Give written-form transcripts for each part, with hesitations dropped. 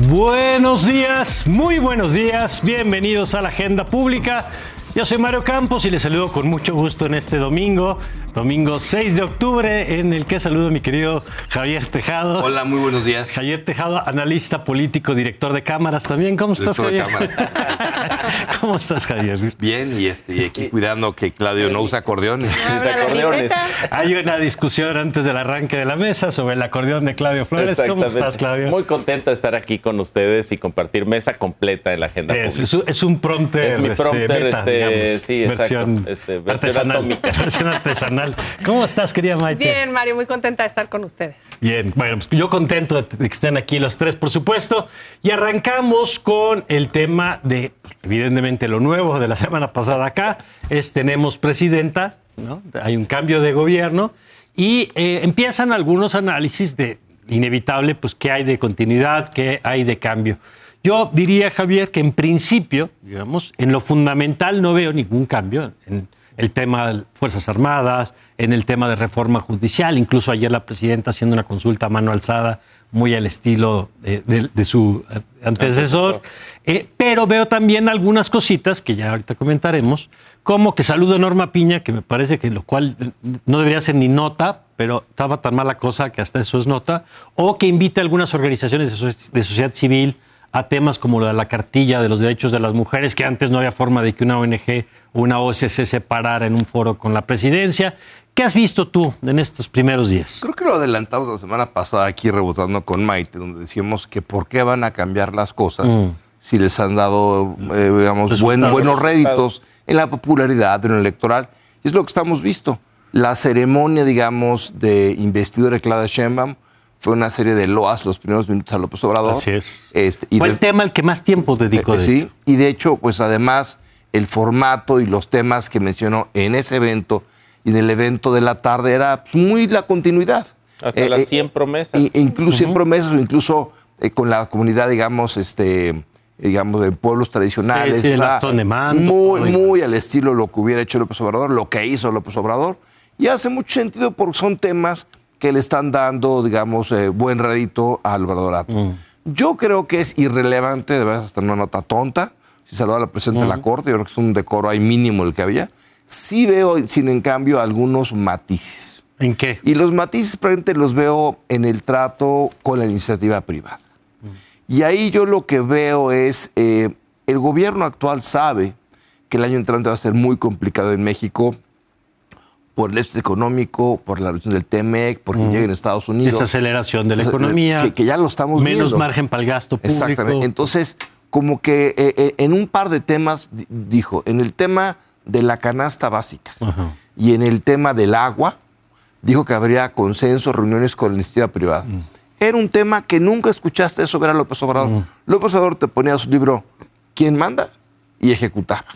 Buenos días, muy buenos días, bienvenidos a la Agenda Pública. Yo soy Mario Campos y les saludo con mucho gusto en este domingo 6 de octubre, en el que saludo a mi querido Javier Tejado. Hola, muy buenos días. Javier Tejado, analista político, director de cámaras también. ¿Cómo estás, Javier? ¿Cómo estás, Javier? Bien, y aquí cuidando que Claudio no usa acordeones. Hay una discusión antes del arranque de la mesa sobre el acordeón de Claudio Flores. ¿Cómo estás, Claudio? Muy contento de estar aquí con ustedes y compartir mesa completa en la agenda pública. Es un prompter, es mi prompter, beta, digamos, sí, versión versión artesanal. atómica. Versión artesanal. ¿Cómo estás, querida Maite? Bien, Mario, muy contenta de estar con ustedes. Bien, bueno, pues yo contento de que estén aquí los tres, por supuesto. Y arrancamos con el tema de, evidentemente, lo nuevo de la semana pasada acá. Tenemos presidenta, ¿no? Hay un cambio de gobierno y empiezan algunos análisis de inevitable, pues, qué hay de continuidad, qué hay de cambio. Yo diría, Javier, que en principio, digamos, en lo fundamental no veo ningún cambio en el tema de Fuerzas Armadas, en el tema de reforma judicial, incluso ayer la presidenta haciendo una consulta a mano alzada, muy al estilo de su antecesor. Pero veo también algunas cositas que ya ahorita comentaremos, como que saludo a Norma Piña, que me parece que lo cual no debería ser ni nota, pero estaba tan mala cosa que hasta eso es nota, o que invite a algunas organizaciones de sociedad civil a temas como lo de la cartilla de los derechos de las mujeres, que antes no había forma de que una ONG o una OSC se parara en un foro con la presidencia. ¿Qué has visto tú en estos primeros días? Creo que lo adelantamos la semana pasada aquí rebotando con Maite, donde decíamos que por qué van a cambiar las cosas si les han dado, digamos, buenos réditos en la popularidad, en lo electoral. Y es lo que estamos visto. La ceremonia, digamos, de investidura de Claudia Sheinbaum fue una serie de loas los primeros minutos a López Obrador. Así es. Fue el tema al que más tiempo dedicó. Sí, y de hecho, pues además, el formato y los temas que mencionó en ese evento y en el evento de la tarde era pues, muy la continuidad. Hasta las 100 promesas. Incluso 100 promesas, o incluso con la comunidad, digamos, digamos, de pueblos tradicionales. Sí, el bastón de mando. Muy al estilo lo que hubiera hecho López Obrador, lo que hizo López Obrador. Y hace mucho sentido porque son temas que le están dando, digamos, buen rédito al obradorato. Yo creo que es irrelevante, de verdad, hasta una nota tonta, si saluda a la presidenta de la Corte, yo creo que es un decoro ahí mínimo el que había. Sí veo, sin en cambio, algunos matices. ¿En qué? Y los matices, probablemente, los veo en el trato con la iniciativa privada. Y ahí yo lo que veo es, el gobierno actual sabe que el año entrante va a ser muy complicado en México, por el éxito económico, por la reducción del TEMEC, porque llega en Estados Unidos. Desaceleración de la economía. Que ya lo estamos viendo. Menos margen para el gasto público. Exactamente. Entonces, como que en un par de temas, dijo, en el tema de la canasta básica y en el tema del agua, dijo que habría consenso, reuniones con la iniciativa privada. Era un tema que nunca escuchaste eso ver a López Obrador. López Obrador te ponía su libro, ¿quién manda? Y ejecutaba.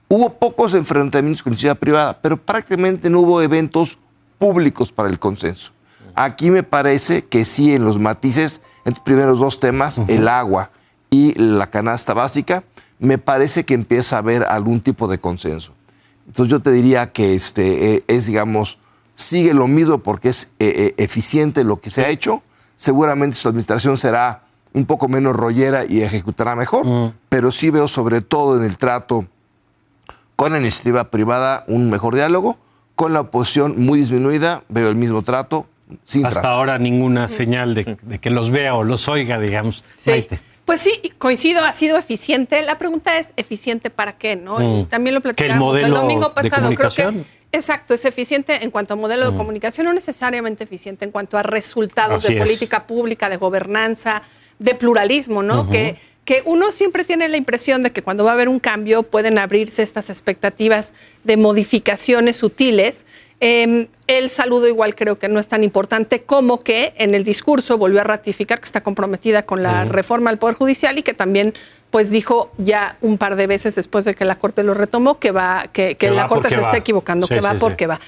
Hubo pocos enfrentamientos con la iniciativa privada, pero prácticamente no hubo eventos públicos para el consenso. Aquí me parece que sí, en los matices, en los primeros dos temas, el agua y la canasta básica, me parece que empieza a haber algún tipo de consenso. Entonces yo te diría que es, digamos, sigue lo mismo porque es eficiente lo que se ha hecho. Seguramente su administración será un poco menos rollera y ejecutará mejor, pero sí veo sobre todo en el trato con la iniciativa privada un mejor diálogo, con la oposición muy disminuida, veo el mismo trato, sin Hasta trato. ahora ninguna señal de que los vea o los oiga, digamos. Sí. Maite. Pues sí, coincido, ha sido eficiente. La pregunta es, ¿eficiente para qué? ¿No? Y también lo platicamos el domingo pasado. Creo que, exacto, es eficiente en cuanto a modelo de comunicación, no necesariamente eficiente en cuanto a resultados de política pública, de gobernanza, de pluralismo, ¿no? Que uno siempre tiene la impresión de que cuando va a haber un cambio pueden abrirse estas expectativas de modificaciones sutiles. El saludo igual creo que no es tan importante como que en el discurso volvió a ratificar que está comprometida con la reforma al Poder Judicial y que también pues dijo ya un par de veces después de que la Corte lo retomó que la Corte se está equivocando, que va porque va.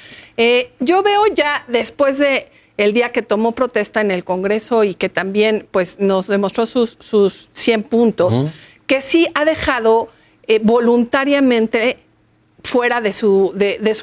Yo veo ya después de el día que tomó protesta en el Congreso y que también pues nos demostró sus 100 puntos, que sí ha dejado voluntariamente fuera de su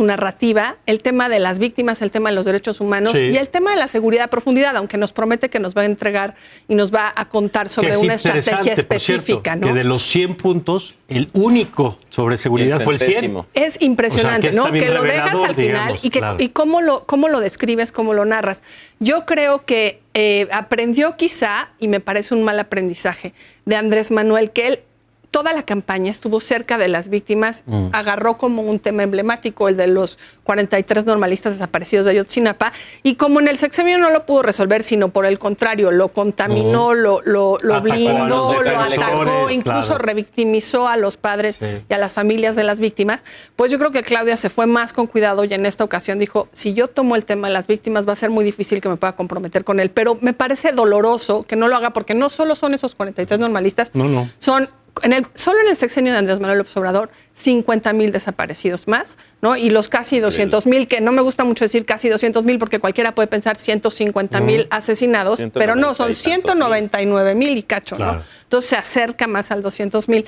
narrativa, el tema de las víctimas, el tema de los derechos humanos y el tema de la seguridad a profundidad, aunque nos promete que nos va a entregar y nos va a contar sobre una estrategia específica. Cierto, ¿no? Que de los 100 puntos, el único sobre seguridad fue el 100. Es impresionante, ¿no? Que lo dejas al final y cómo lo describes, cómo lo narras. Yo creo que aprendió quizá, y me parece un mal aprendizaje, de Andrés Manuel, que él toda la campaña estuvo cerca de las víctimas, agarró como un tema emblemático el de los 43 normalistas desaparecidos de Ayotzinapa, y como en el sexenio no lo pudo resolver, sino por el contrario, lo contaminó, lo blindó, lo atacó, incluso revictimizó a los padres y a las familias de las víctimas, pues yo creo que Claudia se fue más con cuidado y en esta ocasión dijo, si yo tomo el tema de las víctimas va a ser muy difícil que me pueda comprometer con él, pero me parece doloroso que no lo haga porque no solo son esos 43 normalistas, son solo en el sexenio de Andrés Manuel López Obrador, 50,000 desaparecidos más, ¿no? Y los casi 200,000, que no me gusta mucho decir casi 200,000 porque cualquiera puede pensar 150,000 asesinados, pero no, son 199,000 y cacho, ¿no? Entonces se acerca más al 200,000.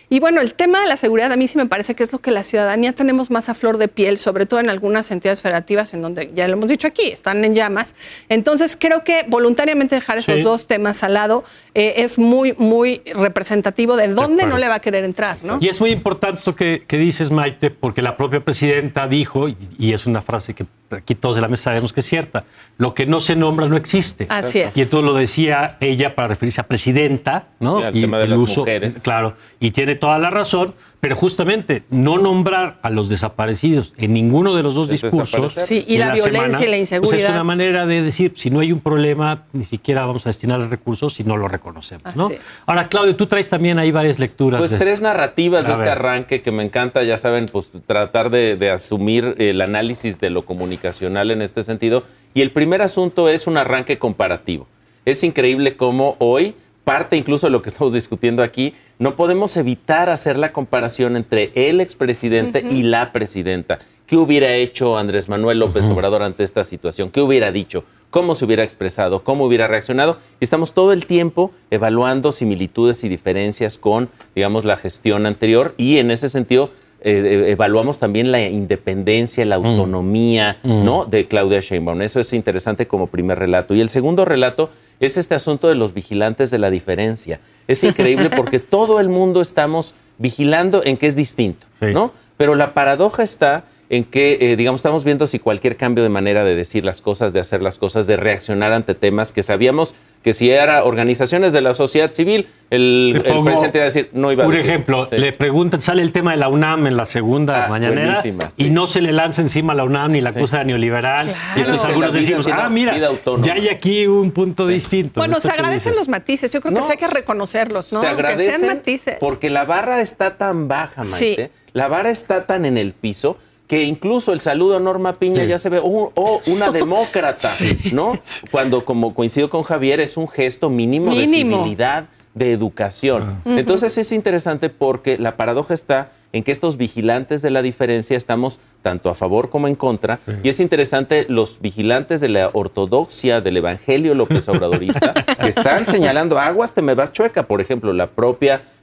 Y bueno, el tema de la seguridad a mí sí me parece que es lo que la ciudadanía tenemos más a flor de piel, sobre todo en algunas entidades federativas en donde, ya lo hemos dicho aquí, están en llamas. Entonces creo que voluntariamente dejar esos dos temas al lado es muy, muy representativo de dónde no le va a querer entrar, ¿no? Y es muy importante esto que dices, Maite, porque la propia presidenta dijo, y es una frase que aquí todos de la mesa sabemos que es cierta, lo que no se nombra no existe. Así es. Y entonces lo decía ella para referirse a presidenta, ¿no? Sí, el tema de las mujeres. Claro, y tiene toda la razón, pero justamente no nombrar a los desaparecidos en ninguno de los dos discursos. Sí, y la violencia y la inseguridad. Pues es una manera de decir, si no hay un problema, ni siquiera vamos a destinar recursos si no lo reconocemos, ¿no? Ahora, Claudio, tú traes también ahí varias lecturas. Pues tres narrativas de este arranque que me encanta, ya saben, pues tratar de asumir el análisis de lo comunicacional en este sentido. Y el primer asunto es un arranque comparativo. Es increíble cómo hoy, parte incluso de lo que estamos discutiendo aquí, no podemos evitar hacer la comparación entre el expresidente y la presidenta. ¿Qué hubiera hecho Andrés Manuel López Obrador ante esta situación? ¿Qué hubiera dicho? ¿Cómo se hubiera expresado? ¿Cómo hubiera reaccionado? Y estamos todo el tiempo evaluando similitudes y diferencias con, digamos, la gestión anterior y en ese sentido evaluamos también la independencia, la autonomía, ¿no? de Claudia Sheinbaum. Eso es interesante como primer relato. Y el segundo relato es este asunto de los vigilantes de la diferencia. Es increíble porque todo el mundo estamos vigilando en que es distinto, ¿no? Pero la paradoja está en que, digamos, estamos viendo si cualquier cambio de manera de decir las cosas, de hacer las cosas, de reaccionar ante temas que sabíamos que si era organizaciones de la sociedad civil, el presidente iba a decir, no iba a decir. Por ejemplo, le preguntan, sale el tema de la UNAM en la segunda mañanera y no se le lanza encima a la UNAM ni la acusa de neoliberal. Claro. Y entonces algunos decimos, mira, ya hay aquí un punto distinto. Bueno, se agradecen los matices. Yo creo que sí hay que reconocerlos, ¿no? Se agradecen que sean matices. Porque la barra está tan baja, Maite. La barra está tan en el piso que incluso el saludo a Norma Piña ya se ve, una demócrata, ¿no? Cuando, como coincido con Javier, es un gesto mínimo. De civilidad, de educación. Entonces es interesante porque la paradoja está en que estos vigilantes de la diferencia estamos tanto a favor como en contra, y es interesante los vigilantes de la ortodoxia del evangelio López Obradorista que están señalando, aguas, te me vas chueca, por ejemplo,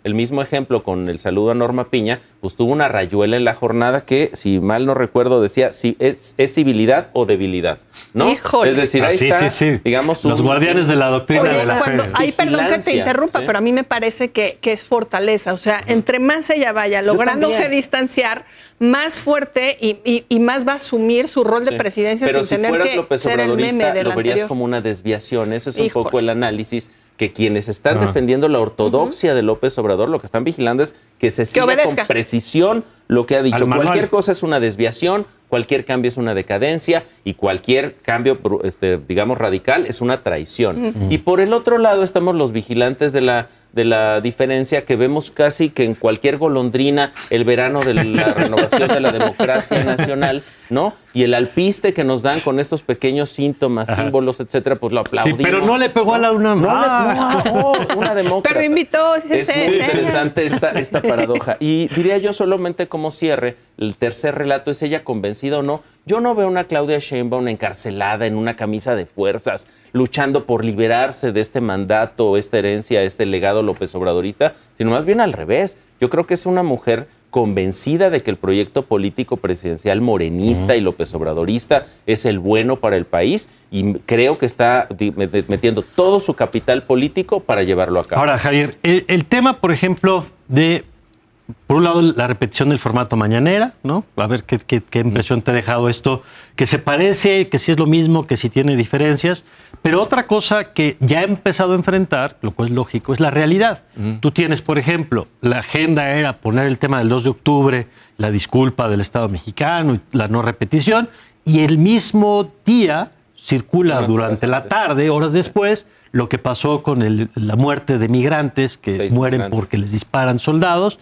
el mismo ejemplo con el saludo a Norma Piña, pues tuvo una rayuela en la jornada que, si mal no recuerdo, decía si es civilidad o debilidad, ¿no? Híjole. Es decir, ahí está, digamos, los guardianes de la doctrina de la fe. Perdón que te interrumpa, pero a mí me parece que es fortaleza, o sea, entre más ella vaya lográndose distanciar, más fuerte y más va a asumir su rol de presidencia sin tener que ser el meme del lo verías anterior. como una desviación. Eso es un poco el análisis, que quienes están defendiendo la ortodoxia de López Obrador lo que están vigilando es que se siga con precisión lo que ha dicho. Cualquier cosa es una desviación, cualquier cambio es una decadencia y cualquier cambio, digamos, radical es una traición. Y por el otro lado estamos los vigilantes de la diferencia, que vemos casi que en cualquier golondrina el verano de la renovación de la democracia nacional, ¿no? Y el alpiste que nos dan con estos pequeños síntomas, símbolos, etcétera, pues lo aplaudimos. Sí, pero no le pegó a la UNAM. No, una demócrata. Pero invitó. Es muy interesante esta paradoja. Y diría yo solamente como cierre, el tercer relato es ella convencida o no. Yo no veo una Claudia Sheinbaum encarcelada en una camisa de fuerzas, luchando por liberarse de este mandato, esta herencia, este legado López Obradorista, sino más bien al revés. Yo creo que es una mujer convencida de que el proyecto político presidencial morenista y López Obradorista es el bueno para el país y creo que está metiendo todo su capital político para llevarlo a cabo. Ahora, Javier, el tema, por ejemplo, por un lado, la repetición del formato mañanera, ¿no? A ver qué impresión te ha dejado esto, que se parece, que sí es lo mismo, que sí tiene diferencias, pero otra cosa que ya ha empezado a enfrentar, lo cual es lógico, es la realidad. Tú tienes, por ejemplo, la agenda era poner el tema del 2 de octubre, la disculpa del Estado mexicano y la no repetición, y el mismo día circula durante la tarde, horas después, lo que pasó con la muerte de migrantes que 6 mueren migrantes. porque les disparan soldados.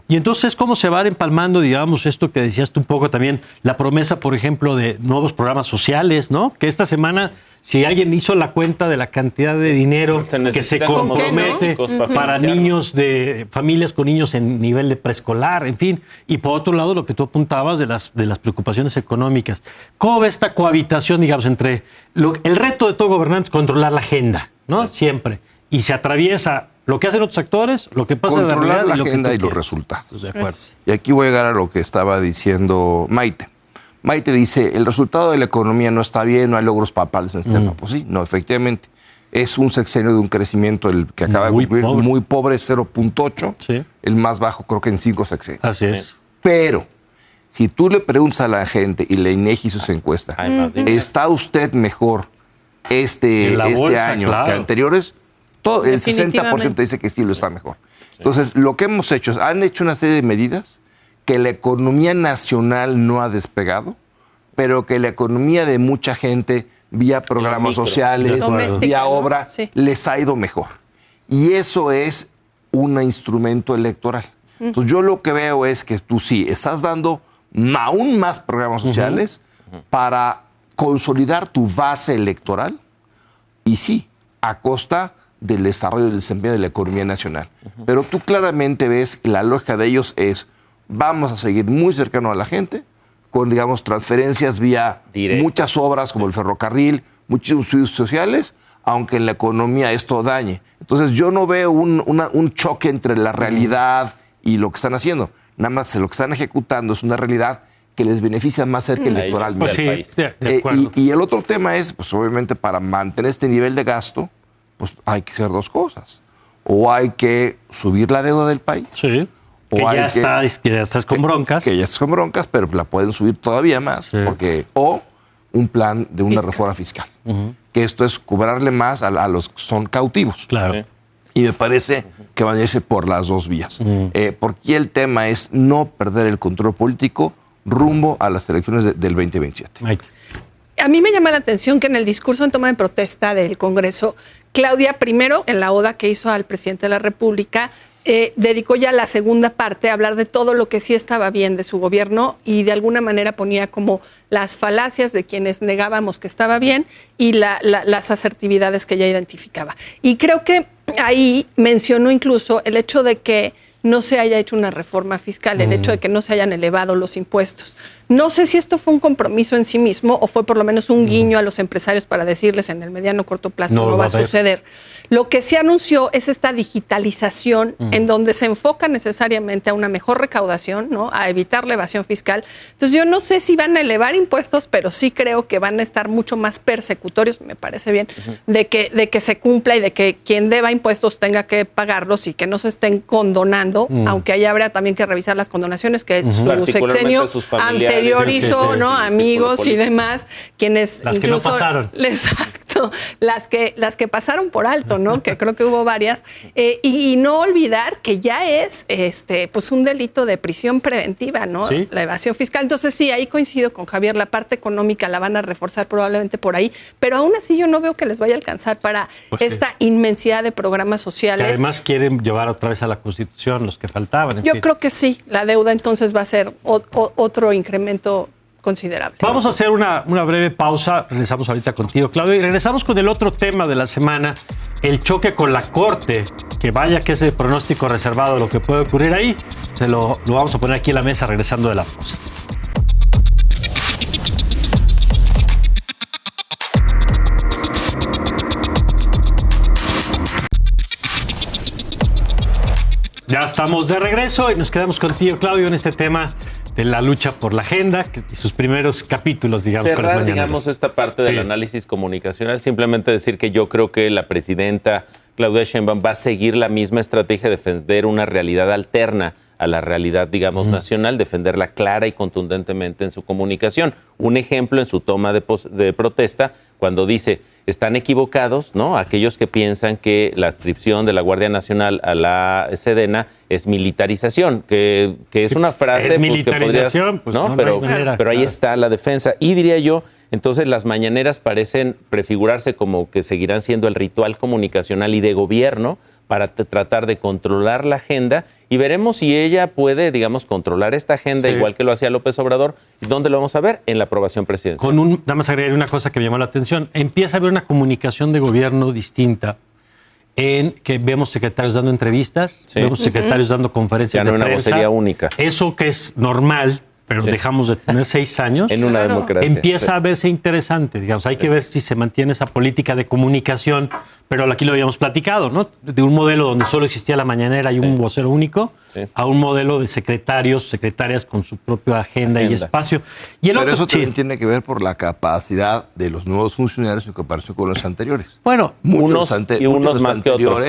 Y entonces, ¿cómo se va empalmando, digamos, esto que decías tú un poco también, la promesa, por ejemplo, de nuevos programas sociales, ¿no? Que esta semana, si alguien hizo la cuenta de la cantidad de dinero que se compromete para niños familias con niños en nivel de preescolar, en fin. Y por otro lado, lo que tú apuntabas de las preocupaciones económicas. ¿Cómo ve esta cohabitación, digamos, entre el reto de todo gobernante es controlar la agenda, ¿no? Sí. Siempre. Y se atraviesa lo que hacen otros actores, lo que pasa en la realidad la agenda y los resultados. De acuerdo. Y aquí voy a llegar a lo que estaba diciendo Maite. Maite dice, el resultado de la economía no está bien, no hay logros papales en este tema. Pues sí, no, efectivamente. Es un sexenio de un crecimiento el que acaba de cumplir muy pobre, 0.8, sí. El más bajo creo que en 5 sexenios. Así es. Pero, si tú le preguntas a la gente y la INEGI hizo su encuesta, ¿está usted mejor este año que anteriores? Todo, el 60% dice que sí lo está mejor. Entonces, lo que hemos hecho es, han hecho una serie de medidas que la economía nacional no ha despegado, pero que la economía de mucha gente, vía programas sociales, vía obra, les ha ido mejor. Y eso es un instrumento electoral. Entonces, yo lo que veo es que tú sí estás dando aún más programas sociales para consolidar tu base electoral y sí, a costa del desarrollo y del desempeño de la economía nacional. Pero tú claramente ves que la lógica de ellos es, vamos a seguir muy cercano a la gente, con, digamos, transferencias vía muchas obras como el ferrocarril, muchos servicios sociales, aunque en la economía esto dañe. Entonces yo no veo un choque entre la realidad y lo que están haciendo. Nada más lo que están ejecutando es una realidad que les beneficia más cerca electoralmente. Pues sí, de acuerdo. Y el otro tema es, pues obviamente para mantener este nivel de gasto, pues hay que hacer dos cosas. O hay que subir la deuda del país. Sí. Que ya estás con broncas. Que ya estás con broncas, pero la pueden subir todavía más. Sí. O un plan de una reforma fiscal. Que esto es cobrarle más a los que son cautivos. Claro. Y me parece que van a irse por las dos vías. Porque el tema es no perder el control político rumbo a las elecciones del 2027. A mí me llama la atención que en el discurso en toma de protesta del Congreso, Claudia, primero, en la oda que hizo al presidente de la República, dedicó ya la segunda parte a hablar de todo lo que sí estaba bien de su gobierno y de alguna manera ponía como las falacias de quienes negábamos que estaba bien y las asertividades que ella identificaba. Y creo que ahí mencionó incluso el hecho de que no se haya hecho una reforma fiscal, el hecho de que no se hayan elevado los impuestos. No sé si esto fue un compromiso en sí mismo o fue por lo menos un guiño a los empresarios para decirles en el mediano o corto plazo no va a suceder. Lo que se anunció es esta digitalización en donde se enfoca necesariamente a una mejor recaudación, ¿no? A evitar la evasión fiscal. Entonces yo no sé si van a elevar impuestos, pero sí creo que van a estar mucho más persecutorios, me parece bien, de que se cumpla y de que quien deba impuestos tenga que pagarlos y que no se estén condonando, aunque ahí habrá también que revisar las condonaciones que su sexenio anterior hizo, ¿no? Amigos y demás, quienes las que no pasaron. Exacto, las que pasaron por alto, ¿no? Que creo que hubo varias. Y no olvidar que ya es pues un delito de prisión preventiva, ¿no? ¿Sí? La evasión fiscal. Entonces, sí, ahí coincido con Javier, la parte económica la van a reforzar probablemente por ahí, pero aún así yo no veo que les vaya a alcanzar para esta inmensidad de programas sociales. Que además quieren llevar otra vez a la Constitución los que faltaban. Yo creo que sí, la deuda entonces va a ser otro incremento considerable. Vamos a hacer una breve pausa, regresamos ahorita contigo, Claudio, y regresamos con el otro tema de la semana, el choque con la Corte, que vaya que es el pronóstico reservado de lo que puede ocurrir ahí, lo vamos a poner aquí en la mesa regresando de la pausa. Ya estamos de regreso y nos quedamos contigo, Claudio, en este tema de la lucha por la agenda y sus primeros capítulos, digamos, con las mañaneras. Digamos, esta parte del análisis comunicacional, simplemente decir que yo creo que la presidenta Claudia Sheinbaum va a seguir la misma estrategia de defender una realidad alterna a la realidad, digamos, nacional, defenderla clara y contundentemente en su comunicación. Un ejemplo en su toma de protesta, cuando dice, están equivocados, ¿no? Aquellos que piensan que la adscripción de la Guardia Nacional a la Sedena es militarización, que es una frase... Es militarización, pues, ¿no? Pero ahí está la defensa. Y diría yo, entonces las mañaneras parecen prefigurarse como que seguirán siendo el ritual comunicacional y de gobierno para tratar de controlar la agenda, y veremos si ella puede, digamos, controlar esta agenda igual que lo hacía López Obrador. ¿Dónde lo vamos a ver? En la aprobación presidencial. Nada más agregar una cosa que me llamó la atención. Empieza a haber una comunicación de gobierno distinta en que vemos secretarios dando entrevistas, vemos secretarios dando conferencias de prensa. Ya no una vocería única. Eso que es normal, pero dejamos de tener 6 años. En una democracia. Empieza a verse interesante, digamos. Hay que ver si se mantiene esa política de comunicación, pero aquí lo habíamos platicado, ¿no? De un modelo donde solo existía la mañanera y un vocero único, a un modelo de secretarios, secretarias con su propia agenda y espacio. Y pero eso también tiene que ver por la capacidad de los nuevos funcionarios en comparación con los anteriores. Bueno, unos más que otros.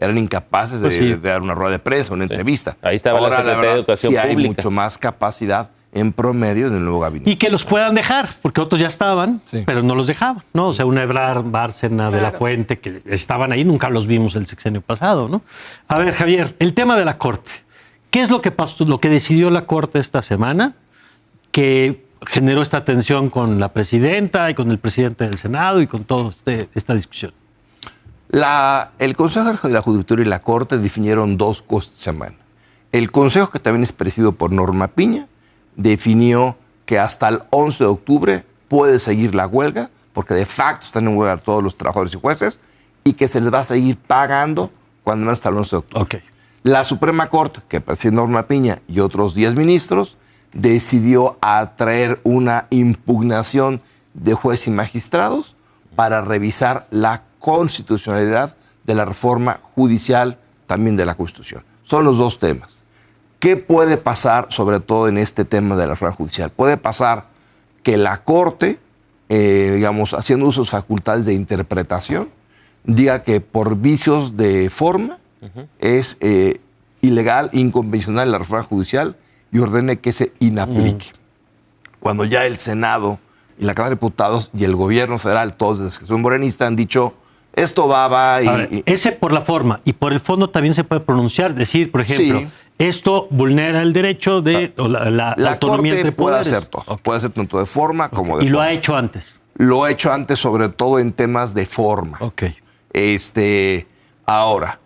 Eran incapaces de dar una rueda de prensa, una entrevista. Ahí estaba la Secretaría de Educación Pública. Hay mucho más capacidad en promedio del nuevo gabinete. Y que los puedan dejar, porque otros ya estaban, pero no los dejaban, ¿no? O sea, un Ebrard, Bárcena, de la Fuente, que estaban ahí, nunca los vimos el sexenio pasado, ¿no? A ver, Javier, el tema de la Corte. ¿Qué es lo que pasó, lo que decidió la Corte esta semana, que generó esta tensión con la presidenta y con el presidente del Senado y con toda esta discusión? El Consejo de la Judicatura y la Corte definieron 2 cosas esta semana. El Consejo, que también es presidido por Norma Piña, definió que hasta el 11 de octubre puede seguir la huelga, porque de facto están en huelga todos los trabajadores y jueces, y que se les va a seguir pagando cuando no hasta el 11 de octubre. Okay. La Suprema Corte, que preside Norma Piña y otros 10 ministros, decidió atraer una impugnación de jueces y magistrados para revisar la constitucionalidad de la reforma judicial, también de la Constitución. Son los 2 temas. ¿Qué puede pasar, sobre todo en este tema de la reforma judicial? Puede pasar que la Corte, digamos, haciendo uso de sus facultades de interpretación, diga que por vicios de forma es ilegal, inconvencional la reforma judicial y ordene que se inaplique. Cuando ya el Senado y la Cámara de Diputados y el gobierno federal, todos desde que son morenistas, han dicho esto va y... Ese por la forma y por el fondo también se puede pronunciar, decir, por ejemplo, esto vulnera el derecho de la autonomía entre poderes. Puede hacer todo, puede hacer tanto de forma como de forma. ¿Y lo ha hecho antes? Lo ha hecho antes, sobre todo en temas de forma. Ahora,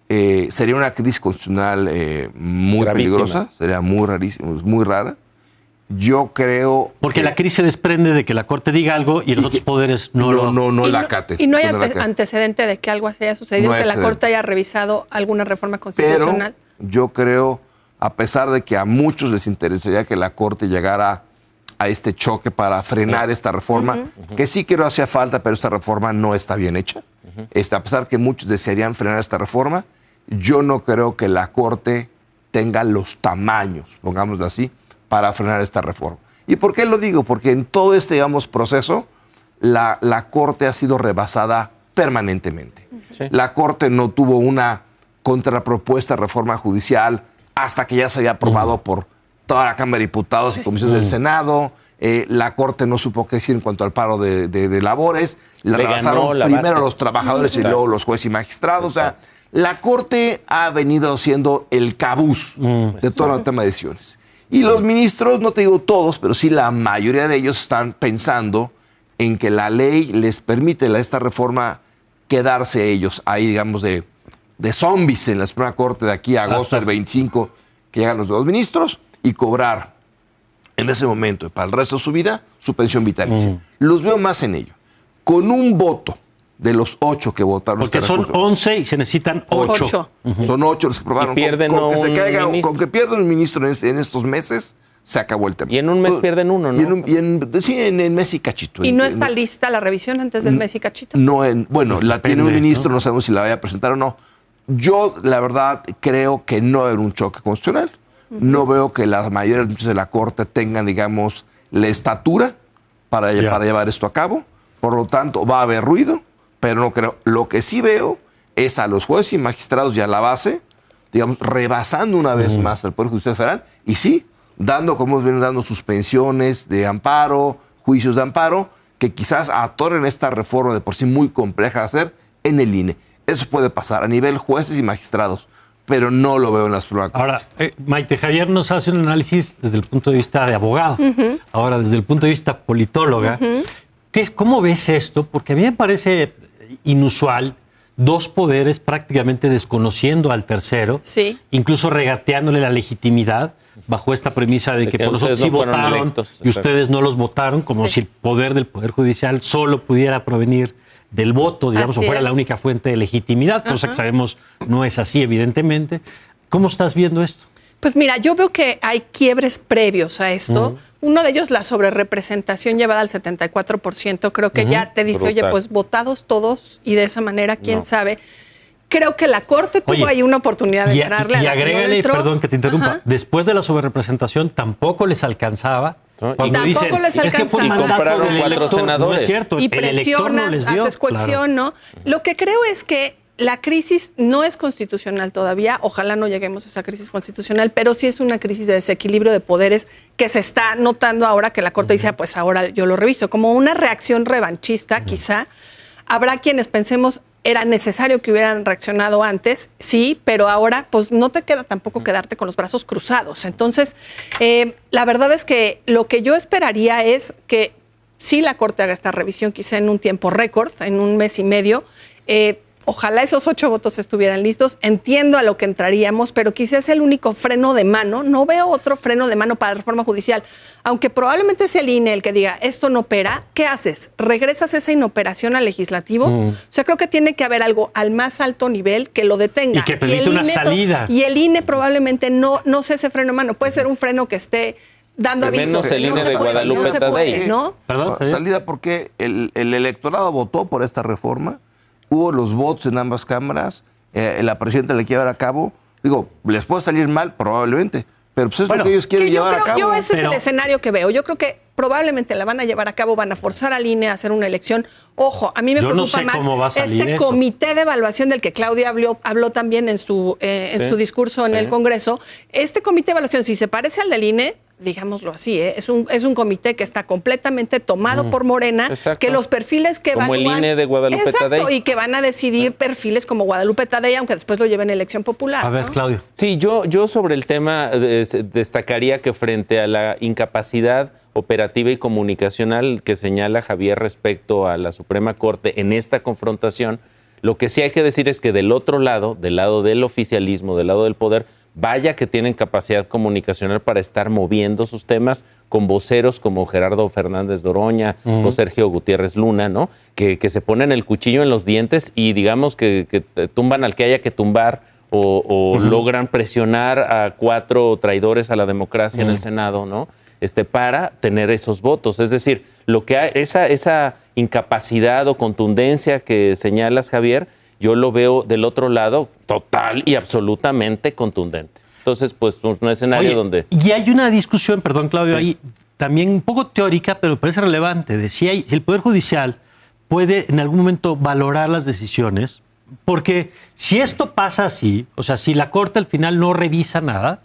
sería una crisis constitucional muy peligrosa, sería muy rarísima, muy rara. Yo creo... Porque la crisis se desprende de que la Corte diga algo y los otros poderes no la acaten. Y no hay antecedente de que algo así haya sucedido, que la Corte haya revisado alguna reforma constitucional. Pero yo creo, a pesar de que a muchos les interesaría que la Corte llegara a este choque para frenar esta reforma, que sí creo hacía falta, pero esta reforma no está bien hecha. A pesar de que muchos desearían frenar esta reforma, yo no creo que la Corte tenga los tamaños, pongámoslo así, para frenar esta reforma. ¿Y por qué lo digo? Porque en todo este, digamos, proceso, la Corte ha sido rebasada permanentemente. La Corte no tuvo una contrapropuesta de reforma judicial hasta que ya se había aprobado por toda la Cámara de Diputados y comisiones del Senado. La Corte no supo qué decir en cuanto al paro de labores. La rebasaron primero los trabajadores y luego los jueces y magistrados. O sea, la Corte ha venido siendo el cabuz de todo el tema de decisiones. Y los ministros, no te digo todos, pero sí la mayoría de ellos están pensando en que la ley les permite esta reforma quedarse ellos ahí, digamos, de zombies en la Suprema Corte de aquí a agosto del 25, que llegan los nuevos ministros, y cobrar en ese momento, para el resto de su vida, su pensión vitalicia. Los veo más en ello. Con un voto de los 8 que votaron. Porque son 11 y se necesitan 8. Son 8 los que aprobaron. Con que pierdan un ministro en estos meses, se acabó el tema. Y en un mes pierden uno, ¿no? En mes y cachito. ¿Y no está lista la revisión antes del mes y cachito? No, bueno, la tiene un ministro, no sabemos si la vaya a presentar o no. Yo, la verdad, creo que no va a haber un choque constitucional. No veo que las mayores de la Corte tengan, digamos, la estatura para llevar esto a cabo. Por lo tanto, va a haber ruido, pero no creo. Lo que sí veo es a los jueces y magistrados y a la base, digamos, rebasando una vez más al Poder Judicial Federal y sí, como vienen dando suspensiones de amparo, juicios de amparo, que quizás atoren esta reforma de por sí muy compleja de hacer en el INE. Eso puede pasar a nivel jueces y magistrados, pero no lo veo en las pruebas. Ahora, Maite Javier nos hace un análisis desde el punto de vista de abogado. Ahora, desde el punto de vista politóloga, ¿cómo ves esto? Porque a mí me parece inusual dos poderes prácticamente desconociendo al tercero, incluso regateándole la legitimidad bajo esta premisa de que por nosotros sí votaron electos, y ustedes no los votaron, como si el poder del Poder Judicial solo pudiera provenir del voto, digamos, o fuera la única fuente de legitimidad, cosa que sabemos no es así, evidentemente. ¿Cómo estás viendo esto? Pues mira, yo veo que hay quiebres previos a esto. Uno de ellos, la sobrerepresentación llevada al 74%. Creo que ya te dice, oye, pues votados todos y de esa manera, quién sabe. Creo que la Corte tuvo ahí una oportunidad de entrarle. Y agrégale, perdón que te interrumpa, después de la sobrerepresentación tampoco les alcanzaba. Cuando dicen, es que fue compraron 4 senadores. No es cierto, y presionas, haces coacción, ¿no? Lo que creo es que la crisis no es constitucional todavía, ojalá no lleguemos a esa crisis constitucional, pero sí es una crisis de desequilibrio de poderes que se está notando ahora que la Corte dice, pues ahora yo lo reviso, como una reacción revanchista quizá. Habrá quienes pensemos, era necesario que hubieran reaccionado antes, sí, pero ahora pues no te queda tampoco quedarte con los brazos cruzados. Entonces, la verdad es que lo que yo esperaría es que sí la Corte haga esta revisión quizá en un tiempo récord, en un mes y medio. Ojalá esos 8 votos estuvieran listos. Entiendo a lo que entraríamos, pero quizás es el único freno de mano. No veo otro freno de mano para la reforma judicial. Aunque probablemente es el INE el que diga, esto no opera, ¿qué haces? ¿Regresas esa inoperación al legislativo? O sea, creo que tiene que haber algo al más alto nivel que lo detenga. Y que permita una salida. Y el INE probablemente no sea ese freno de mano. Puede ser un freno que esté dando aviso. Menos el INE de Guadalupe Tadei. ¿No? ¿Perdón? Salida porque el electorado votó por esta reforma. Hubo los votos en ambas cámaras, la presidenta le quiere llevar a cabo. Digo, ¿les puede salir mal? Probablemente. Pero pues es lo que ellos quieren llevar a cabo. Ese es el escenario que veo. Yo creo que probablemente la van a llevar a cabo, van a forzar al INE a hacer una elección. Ojo, a mí me preocupa más este comité de evaluación del que Claudia habló también en su discurso en el Congreso. Este comité de evaluación, si se parece al del INE, digámoslo así, es un comité que está completamente tomado por Morena, que los perfiles que como evalúan, el INE de Guadalupe Tadei. Y que van a decidir perfiles como Guadalupe Tadei, aunque después lo lleven a elección popular. A ver, ¿no? Claudio. Sí, yo sobre el tema destacaría que frente a la incapacidad operativa y comunicacional que señala Javier respecto a la Suprema Corte en esta confrontación, lo que sí hay que decir es que del otro lado, del lado del oficialismo, del lado del poder, vaya que tienen capacidad comunicacional para estar moviendo sus temas con voceros como Gerardo Fernández de Oroña o Sergio Gutiérrez Luna, ¿no? Que se ponen el cuchillo en los dientes y digamos que tumban al que haya que tumbar o logran presionar a 4 traidores a la democracia en el Senado, ¿no? Para tener esos votos. Es decir, lo que hay, esa incapacidad o contundencia que señalas, Javier, yo lo veo del otro lado total y absolutamente contundente. Entonces, pues, un escenario donde... Y hay una discusión, perdón, Claudio, ahí también un poco teórica, pero me parece relevante, de si el Poder Judicial puede en algún momento valorar las decisiones, porque si esto pasa así, o sea, si la Corte al final no revisa nada,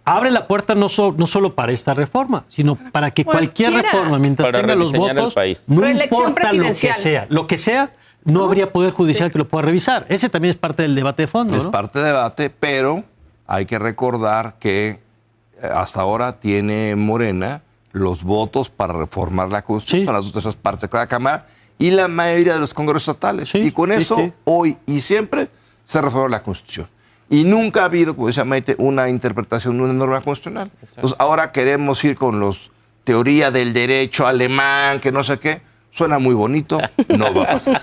abre la puerta no solo para esta reforma, sino para que cualquier reforma, mientras tenga los votos, no importa lo que sea, no habría Poder Judicial que lo pueda revisar. Ese también es parte del debate de fondo, ¿no? Es parte del debate, pero hay que recordar que hasta ahora tiene Morena los votos para reformar la Constitución, las 2/3 partes de cada Cámara y la mayoría de los congresos estatales. Y con eso, hoy y siempre, se reforma la Constitución. Y nunca ha habido, como decía Maite, una interpretación de una norma constitucional. Entonces, ahora queremos ir con los teoría del derecho alemán, que no sé qué. Suena muy bonito, no va a pasar.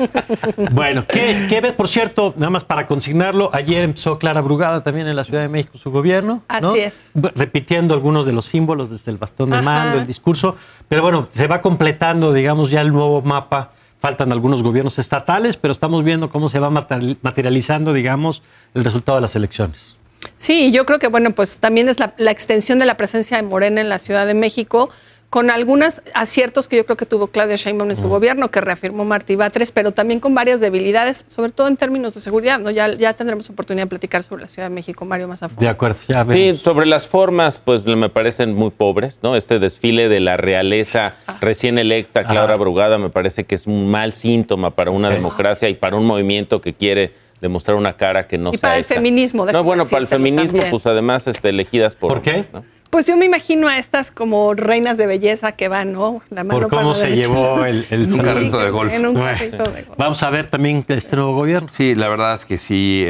Bueno, ¿qué ves? Por cierto, nada más para consignarlo, ayer empezó Clara Brugada también en la Ciudad de México su gobierno, ¿no? Así es. Repitiendo algunos de los símbolos desde el bastón de mando, el discurso, pero bueno, se va completando, digamos, ya el nuevo mapa faltan algunos gobiernos estatales, pero estamos viendo cómo se va materializando, digamos, el resultado de las elecciones. Sí, yo creo que, bueno, pues también es la extensión de la presencia de Morena en la Ciudad de México, con algunos aciertos que yo creo que tuvo Claudia Sheinbaum en su gobierno, que reafirmó Martí Batres, pero también con varias debilidades, sobre todo en términos de seguridad, ¿no? Ya tendremos oportunidad de platicar sobre la Ciudad de México, Mario, más a fondo. De acuerdo, ya veremos. Sí, sobre las formas, pues me parecen muy pobres, ¿no? Este desfile de la realeza recién electa, Clara Brugada, me parece que es un mal síntoma para una democracia y para un movimiento que quiere demostrar una cara que no sea y para el feminismo. No, bueno, para el feminismo, también. Pues además elegidas por qué? hombres, ¿no? Pues yo me imagino a estas como reinas de belleza que van, ¿no? La mano por cómo se llevó el un carrito de golf. En un carrito de golf. Vamos a ver también este nuevo gobierno. Sí, la verdad es que sí,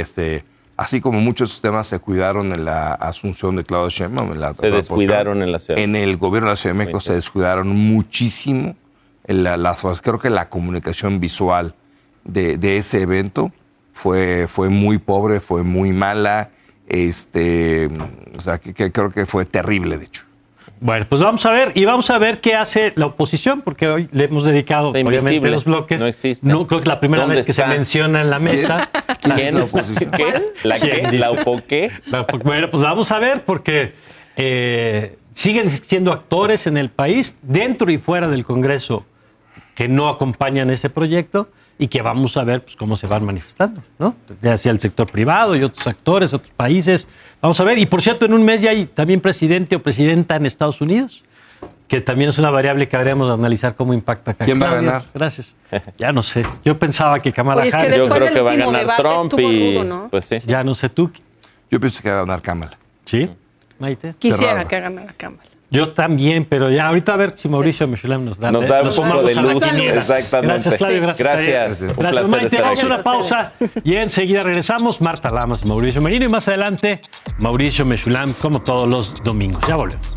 así como muchos temas se cuidaron en la asunción de Claudia Sheinbaum, Se descuidaron en la ciudad. En el gobierno de la Ciudad de México se descuidaron muchísimo. Creo que la comunicación visual de ese evento fue muy pobre, fue muy mala. O sea, que creo que fue terrible, de hecho. Bueno, pues vamos a ver qué hace la oposición, porque hoy le hemos dedicado, obviamente, los bloques. No existe. No, creo que es la primera vez que se menciona en la mesa. ¿Quién? La oposición. ¿Qué? ¿La qué? ¿La opoqué? Bueno, pues vamos a ver, porque siguen siendo actores en el país, dentro y fuera del Congreso, que no acompañan ese proyecto y que vamos a ver pues, cómo se van manifestando, ¿no? Ya sea el sector privado y otros actores, otros países. Vamos a ver. Y por cierto, en un mes ya hay también presidente o presidenta en Estados Unidos, que también es una variable que habremos de analizar cómo impacta acá. ¿Quién va a ganar? Gracias. Ya no sé. Yo pensaba que Kamala Harris. Yo creo que va a ganar Trump y rudo, ¿no? pues sí. Ya no sé tú. Yo pienso que va a ganar Kamala. ¿Sí? Maite. Quisiera Cerrado. que ganara Kamala. Yo también, pero ya ahorita a ver si Mauricio Mechulam nos da un poco de luz. Exactamente. Gracias, Claudio. Gracias. Un Gracias, placer Maite. estar Vamos a aquí. una pausa y enseguida regresamos. Marta Lamas y Mauricio Merino. Y más adelante, Mauricio Mechulam, como todos los domingos. Ya volvemos.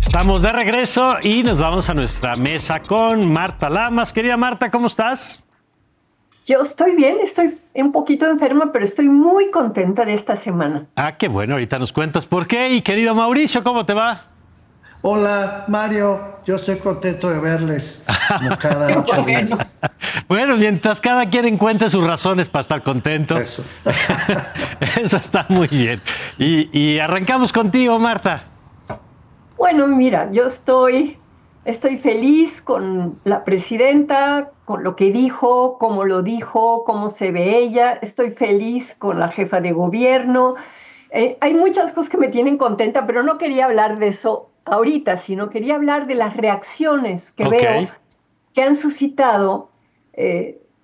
Estamos de regreso y nos vamos a nuestra mesa con Marta Lamas. Querida Marta, ¿cómo estás? Yo estoy bien, estoy un poquito enferma, pero estoy muy contenta de esta semana. Ah, qué bueno, ahorita nos cuentas por qué. Y querido Mauricio, ¿cómo te va? Hola, Mario, yo estoy contento de verles como cada 8 días. Bueno, mientras cada quien encuentre sus razones para estar contento. Eso. Eso está muy bien. Y arrancamos contigo, Marta. Bueno, mira, yo estoy feliz con la presidenta, con lo que dijo, cómo lo dijo, cómo se ve ella. Estoy feliz con la jefa de gobierno. Hay muchas cosas que me tienen contenta, pero no quería hablar de eso ahorita, sino quería hablar de las reacciones que veo que han suscitado,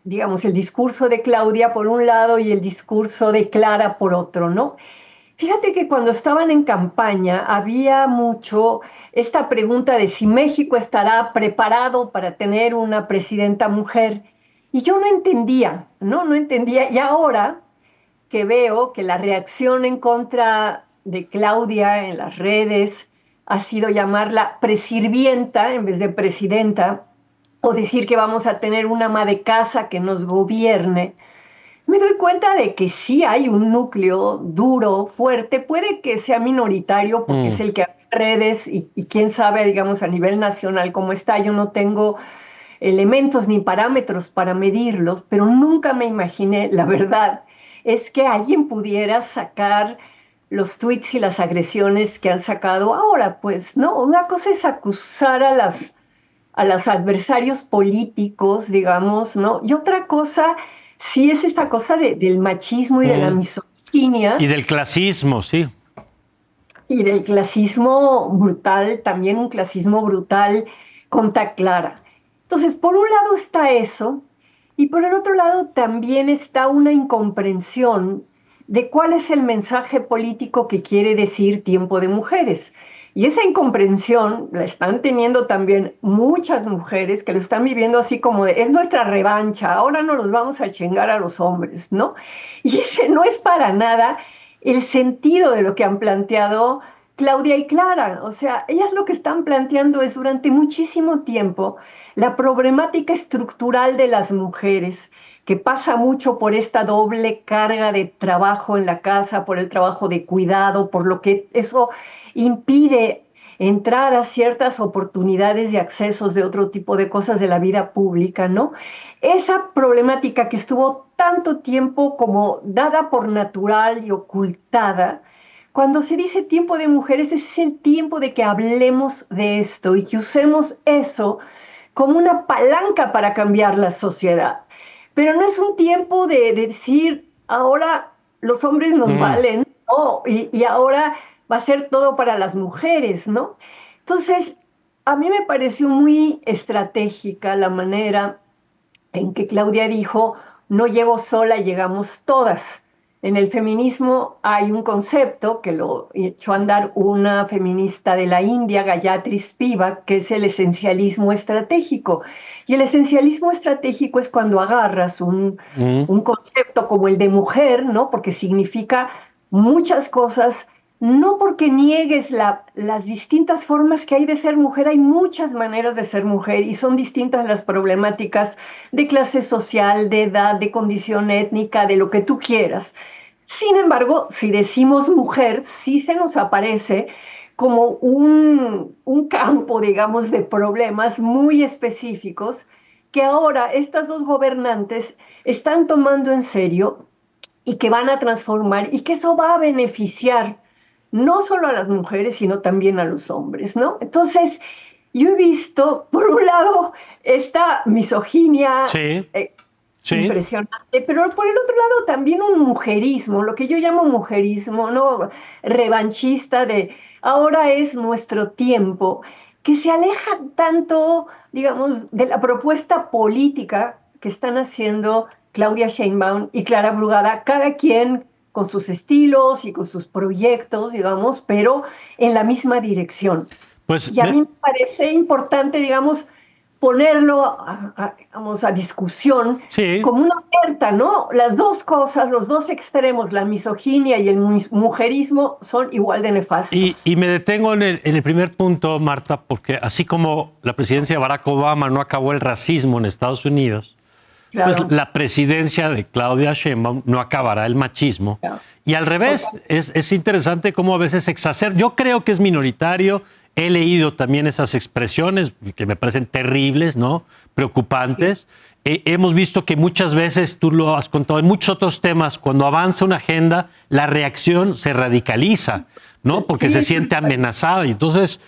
digamos, el discurso de Claudia por un lado y el discurso de Clara por otro, ¿no? Fíjate que cuando estaban en campaña había mucho esta pregunta de si México estará preparado para tener una presidenta mujer. Y yo no entendía. Y ahora que veo que la reacción en contra de Claudia en las redes ha sido llamarla presirvienta en vez de presidenta, o decir que vamos a tener una ama de casa que nos gobierne, me doy cuenta de que sí hay un núcleo duro, fuerte, puede que sea minoritario porque es el que hace redes y quién sabe, digamos, a nivel nacional cómo está. Yo no tengo elementos ni parámetros para medirlos, pero nunca me imaginé, la verdad, es que alguien pudiera sacar los tweets y las agresiones que han sacado ahora. Pues no, una cosa es acusar a los adversarios políticos, digamos, ¿no? Y otra cosa sí es esta cosa del machismo y de la misoginia. Y del clasismo, sí. Y del clasismo brutal, también un clasismo brutal contra Clara. Entonces, por un lado está eso, y por el otro lado también está una incomprensión de cuál es el mensaje político que quiere decir Tiempo de Mujeres. Y esa incomprensión la están teniendo también muchas mujeres que lo están viviendo así como de, es nuestra revancha, ahora no los vamos a chingar a los hombres, ¿no? Y ese no es para nada el sentido de lo que han planteado Claudia y Clara. O sea, ellas lo que están planteando es durante muchísimo tiempo la problemática estructural de las mujeres, que pasa mucho por esta doble carga de trabajo en la casa, por el trabajo de cuidado, por lo que eso impide entrar a ciertas oportunidades y accesos de otro tipo de cosas de la vida pública, ¿no? Esa problemática que estuvo tanto tiempo como dada por natural y ocultada, cuando se dice tiempo de mujeres, es el tiempo de que hablemos de esto y que usemos eso como una palanca para cambiar la sociedad. Pero no es un tiempo de decir, ahora los hombres nos valen, ¿no? Y ahora va a ser todo para las mujeres, ¿no? Entonces, a mí me pareció muy estratégica la manera en que Claudia dijo, no llego sola, llegamos todas. En el feminismo hay un concepto que lo echó a andar una feminista de la India, Gayatri Spivak, que es el esencialismo estratégico. Y el esencialismo estratégico es cuando agarras un concepto como el de mujer, ¿no? Porque significa muchas cosas, no porque niegues las distintas formas que hay de ser mujer, hay muchas maneras de ser mujer y son distintas las problemáticas de clase social, de edad, de condición étnica, de lo que tú quieras. Sin embargo, si decimos mujer, sí se nos aparece como un campo, digamos, de problemas muy específicos que ahora estas dos gobernantes están tomando en serio y que van a transformar y que eso va a beneficiar no solo a las mujeres, sino también a los hombres, ¿no? Entonces, yo he visto, por un lado, esta misoginia impresionante, pero por el otro lado también un mujerismo, lo que yo llamo mujerismo, ¿no? Revanchista de ahora es nuestro tiempo, que se aleja tanto, digamos, de la propuesta política que están haciendo Claudia Sheinbaum y Clara Brugada, cada quien con sus estilos y con sus proyectos, digamos, pero en la misma dirección. Pues, y a mí me parece importante, digamos, ponerlo a discusión como una oferta, ¿no? Las dos cosas, los dos extremos, la misoginia y el mujerismo, son igual de nefastos. Y me detengo en el primer punto, Marta, porque así como la presidencia de Barack Obama no acabó el racismo en Estados Unidos, claro, pues la presidencia de Claudia Sheinbaum no acabará el machismo. Claro. Y al revés, es interesante cómo a veces exacerba. Yo creo que es minoritario. He leído también esas expresiones que me parecen terribles, ¿no? Preocupantes. Sí. Hemos visto que muchas veces, tú lo has contado en muchos otros temas, cuando avanza una agenda, la reacción se radicaliza, ¿no? Porque se siente amenazada. Y entonces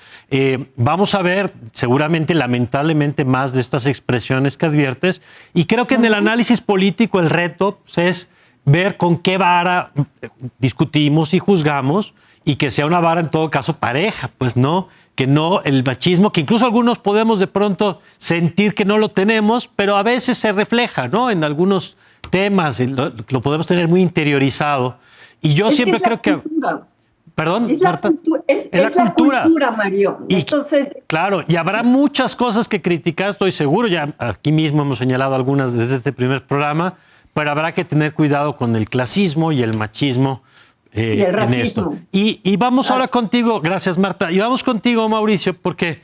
vamos a ver seguramente, lamentablemente, más de estas expresiones que adviertes. Y creo que en el análisis político el reto es ver con qué vara discutimos y juzgamos, y que sea una vara en todo caso pareja, pues no, que no el machismo, que incluso algunos podemos de pronto sentir que no lo tenemos, pero a veces se refleja, ¿no? En algunos temas lo podemos tener muy interiorizado. Y yo siempre creo que... Perdón, Marta. Es la cultura, Mario. Entonces, claro, y habrá muchas cosas que criticar, estoy seguro, ya aquí mismo hemos señalado algunas desde este primer programa, pero habrá que tener cuidado con el clasismo y el machismo y el racismo. En esto. Y vamos ahora contigo, gracias Marta, y vamos contigo, Mauricio, porque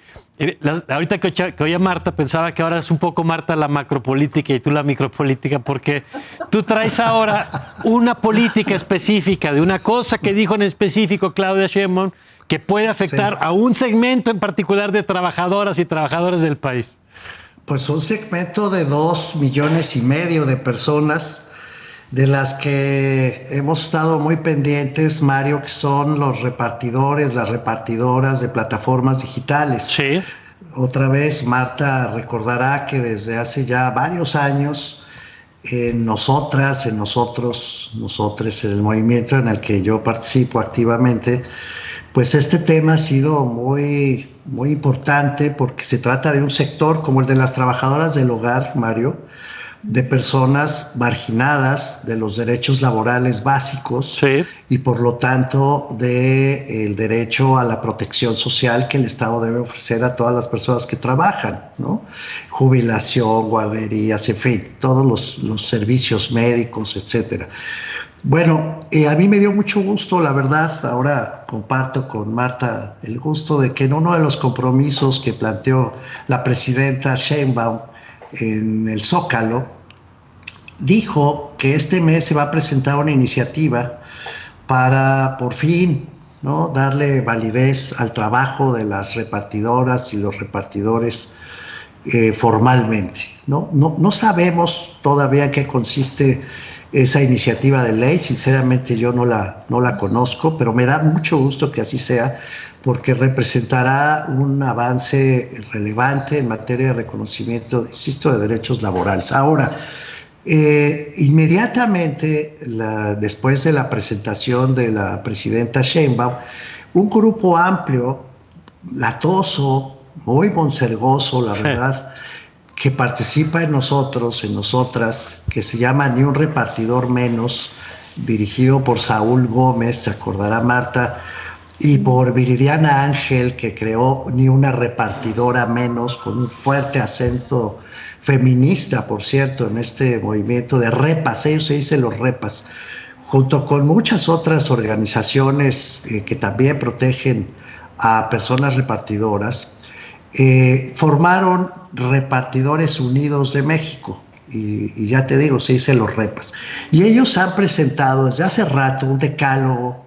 ahorita que oía Marta pensaba que ahora es un poco Marta la macropolítica y tú la micropolítica, porque tú traes ahora una política específica de una cosa que dijo en específico Claudia Sheinbaum que puede afectar a un segmento en particular de trabajadoras y trabajadores del país. Pues un segmento de 2,5 millones de personas, de las que hemos estado muy pendientes, Mario, que son los repartidores, las repartidoras de plataformas digitales. Sí. Otra vez, Marta recordará que desde hace ya varios años, nosotros, en el movimiento en el que yo participo activamente, pues este tema ha sido muy, muy importante porque se trata de un sector como el de las trabajadoras del hogar, Mario, de personas marginadas de los derechos laborales básicos y por lo tanto del derecho a la protección social que el Estado debe ofrecer a todas las personas que trabajan, ¿no? Jubilación, guarderías, en fin, todos los servicios médicos, etcétera. Bueno, a mí me dio mucho gusto, la verdad, ahora comparto con Marta el gusto de que en uno de los compromisos que planteó la presidenta Sheinbaum en el Zócalo, dijo que este mes se va a presentar una iniciativa para por fin, ¿no?, darle validez al trabajo de las repartidoras y los repartidores formalmente. No sabemos todavía en qué consiste esa iniciativa de ley. Sinceramente yo no la conozco, pero me da mucho gusto que así sea, porque representará un avance relevante en materia de reconocimiento, insisto, de derechos laborales. Ahora, inmediatamente después de la presentación de la presidenta Sheinbaum, un grupo amplio, latoso, muy monsergoso, la verdad, que participa en nosotros, en nosotras, que se llama Ni un repartidor menos, dirigido por Saúl Gómez, se acordará Marta, y por Viridiana Ángel, que creó Ni una repartidora menos, con un fuerte acento feminista, por cierto, en este movimiento de repas. Ellos se dicen los repas, junto con muchas otras organizaciones que también protegen a personas repartidoras, formaron Repartidores Unidos de México, y ya te digo, se dice los repas. Y ellos han presentado desde hace rato un decálogo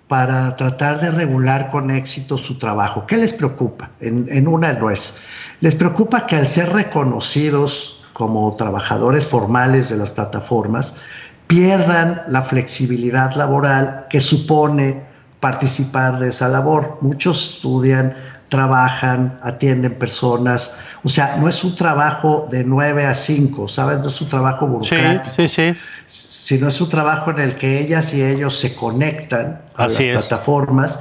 para tratar de regular con éxito su trabajo. ¿Qué les preocupa? En una nuez. Les preocupa que al ser reconocidos como trabajadores formales de las plataformas, pierdan la flexibilidad laboral que supone participar de esa labor. Muchos estudian, trabajan, atienden personas. O sea, no es un trabajo de 9 a 5, ¿sabes? No es un trabajo burocrático. Sí. Sino es un trabajo en el que ellas y ellos se conectan a las plataformas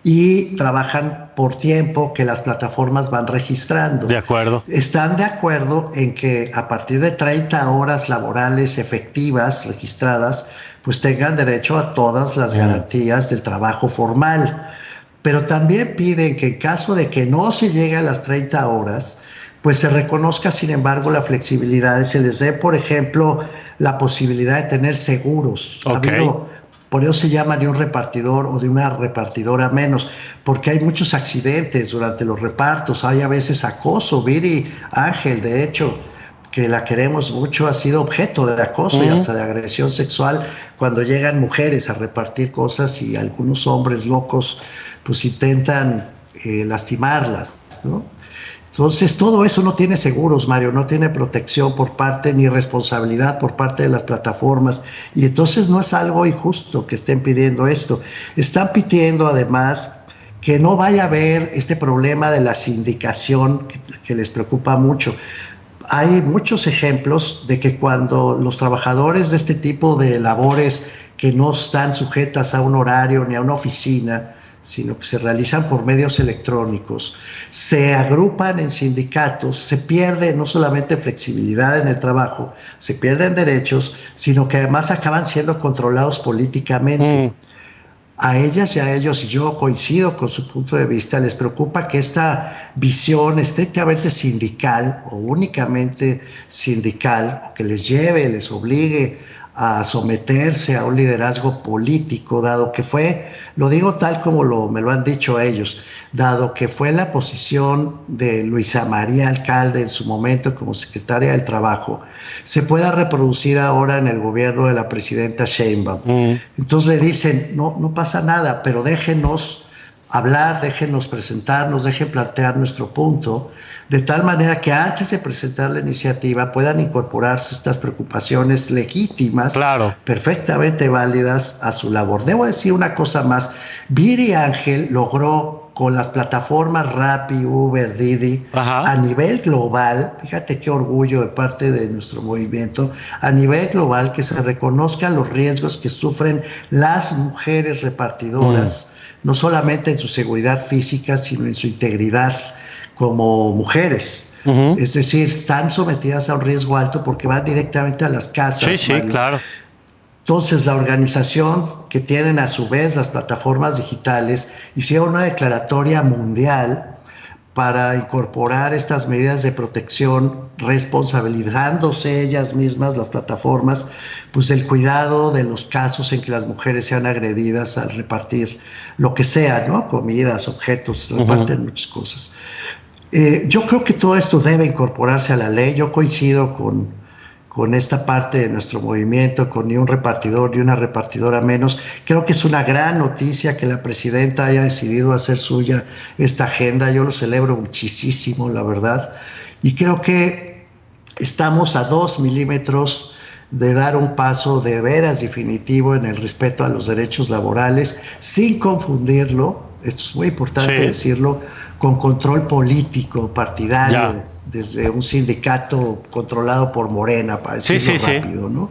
y trabajan por tiempo que las plataformas van registrando. De acuerdo. Están de acuerdo en que a partir de 30 horas laborales efectivas registradas, pues tengan derecho a todas las garantías del trabajo formal. Pero también piden que en caso de que no se llegue a las 30 horas, pues se reconozca, sin embargo, la flexibilidad y se les dé, por ejemplo, la posibilidad de tener seguros. Por eso se llama de un repartidor o de una repartidora menos, porque hay muchos accidentes durante los repartos, hay a veces acoso. Viri Ángel, de hecho, que la queremos mucho, ha sido objeto de acoso y hasta de agresión sexual cuando llegan mujeres a repartir cosas y algunos hombres locos pues intentan lastimarlas, ¿no? Entonces, todo eso no tiene seguros, Mario, no tiene protección por parte ni responsabilidad por parte de las plataformas. Y entonces no es algo injusto que estén pidiendo esto. Están pidiendo, además, que no vaya a haber este problema de la sindicación que les preocupa mucho. Hay muchos ejemplos de que cuando los trabajadores de este tipo de labores que no están sujetas a un horario ni a una oficina, sino que se realizan por medios electrónicos, se agrupan en sindicatos, se pierde no solamente flexibilidad en el trabajo, se pierden derechos, sino que además acaban siendo controlados políticamente. A ellas y a ellos, y yo coincido con su punto de vista, les preocupa que esta visión estrictamente sindical o únicamente sindical, que les lleve, les obligue a someterse a un liderazgo político, dado que fue, lo digo tal como me lo han dicho ellos, dado que fue la posición de Luisa María Alcalde en su momento como secretaria del Trabajo, se pueda reproducir ahora en el gobierno de la presidenta Sheinbaum. Entonces le dicen, no pasa nada, pero déjenos hablar, déjenos presentarnos, dejen plantear nuestro punto, de tal manera que antes de presentar la iniciativa puedan incorporarse estas preocupaciones legítimas, perfectamente válidas a su labor. Debo decir una cosa más, Viri Ángel logró con las plataformas Rappi, Uber, Didi, a nivel global, fíjate qué orgullo de parte de nuestro movimiento, a nivel global que se reconozcan los riesgos que sufren las mujeres repartidoras, no solamente en su seguridad física, sino en su integridad como mujeres. Es decir, están sometidas a un riesgo alto porque van directamente a las casas. Sí, claro. Entonces, la organización que tienen a su vez las plataformas digitales hicieron una declaratoria mundial para incorporar estas medidas de protección, responsabilizándose ellas mismas, las plataformas, pues del cuidado de los casos en que las mujeres sean agredidas al repartir lo que sea, ¿no? Comidas, objetos, reparten muchas cosas. Yo creo que todo esto debe incorporarse a la ley. Yo coincido con con esta parte de nuestro movimiento, con ni un repartidor ni una repartidora menos. Creo que es una gran noticia que la presidenta haya decidido hacer suya esta agenda. Yo lo celebro muchísimo, la verdad. Y creo que estamos a 2 milímetros de dar un paso de veras definitivo en el respeto a los derechos laborales, sin confundirlo, esto es muy importante decirlo, con control político, partidario, desde un sindicato controlado por Morena, para decirlo rápido, ¿no?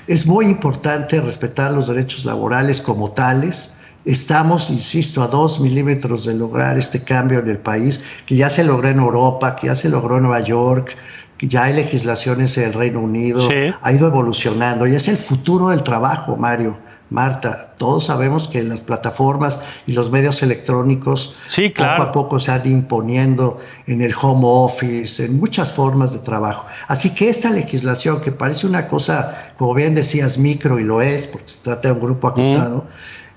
Es muy importante respetar los derechos laborales como tales. Estamos, insisto, a 2 milímetros de lograr este cambio en el país, que ya se logró en Europa, que ya se logró en Nueva York, que ya hay legislaciones en el Reino Unido, ha ido evolucionando, y es el futuro del trabajo, Mario, Marta. Todos sabemos que las plataformas y los medios electrónicos poco a poco se han imponiendo en el home office, en muchas formas de trabajo. Así que esta legislación, que parece una cosa, como bien decías, micro, y lo es, porque se trata de un grupo acotado,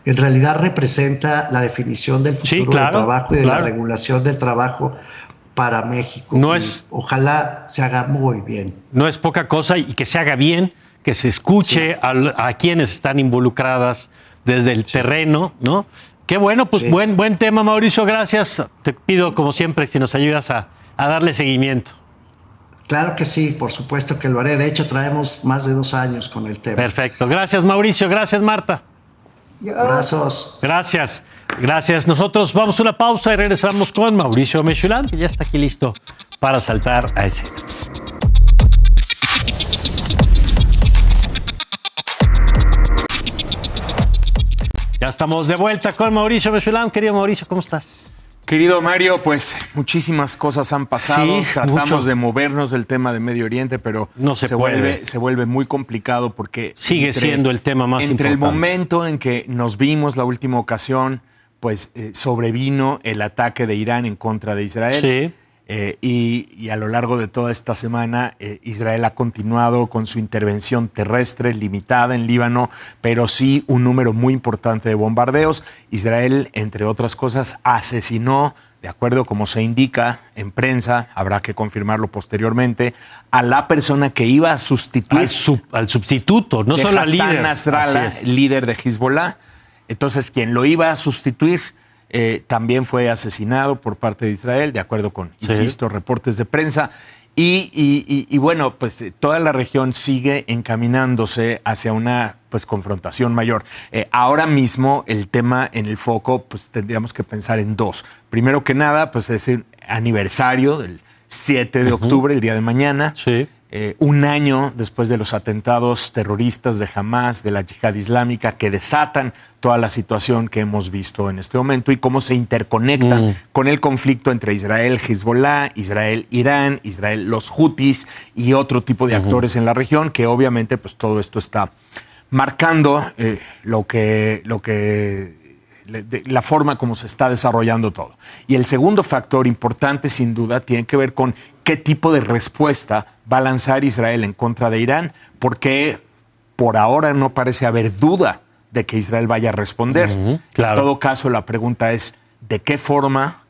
en realidad representa la definición del futuro del trabajo y de la regulación del trabajo para México. Ojalá se haga muy bien. No es poca cosa, y que se haga bien, que se escuche a quienes están involucradas desde el terreno, ¿no? Qué bueno, pues buen tema, Mauricio, gracias. Te pido, como siempre, si nos ayudas a darle seguimiento. Claro que sí, por supuesto que lo haré. De hecho, traemos más de 2 años con el tema. Perfecto. Gracias, Mauricio. Gracias, Marta. Abrazos. Gracias. Nosotros vamos a una pausa y regresamos con Mauricio Mechoulam, que ya está aquí listo para saltar a escena. Ya estamos de vuelta con Mauricio Mechoulam. Querido Mauricio, ¿cómo estás? Querido Mario, pues muchísimas cosas han pasado. Tratamos de movernos del tema de Medio Oriente, pero no se vuelve muy complicado porque sigue siendo el tema más importante. Entre el momento en que nos vimos la última ocasión, pues sobrevino el ataque de Irán en contra de Israel. Y a lo largo de toda esta semana, Israel ha continuado con su intervención terrestre limitada en Líbano, pero sí un número muy importante de bombardeos. Israel, entre otras cosas, asesinó, de acuerdo como se indica en prensa, habrá que confirmarlo posteriormente, a la persona que iba a sustituir al substituto, no solo al líder. Hassan Nasrallah, líder de Hezbollah. Entonces, quien lo iba a sustituir también fue asesinado por parte de Israel, de acuerdo con, insisto, reportes de prensa. Y bueno, pues toda la región sigue encaminándose hacia una confrontación mayor. Ahora mismo el tema en el foco, pues tendríamos que pensar en 2. Primero que nada, pues es el aniversario del 7 de octubre, el día de mañana. Un año después de los atentados terroristas de Hamas, de la Yihad Islámica, que desatan toda la situación que hemos visto en este momento y cómo se interconectan con el conflicto entre Israel, Hezbollah, Israel, Irán, Israel, los Houthis y otro tipo de actores en la región, que obviamente pues todo esto está marcando la forma como se está desarrollando todo. Y el segundo factor importante, sin duda, tiene que ver con qué tipo de respuesta va a lanzar Israel en contra de Irán, porque por ahora no parece haber duda de que Israel vaya a responder. En todo caso, la pregunta es, ¿de qué forma,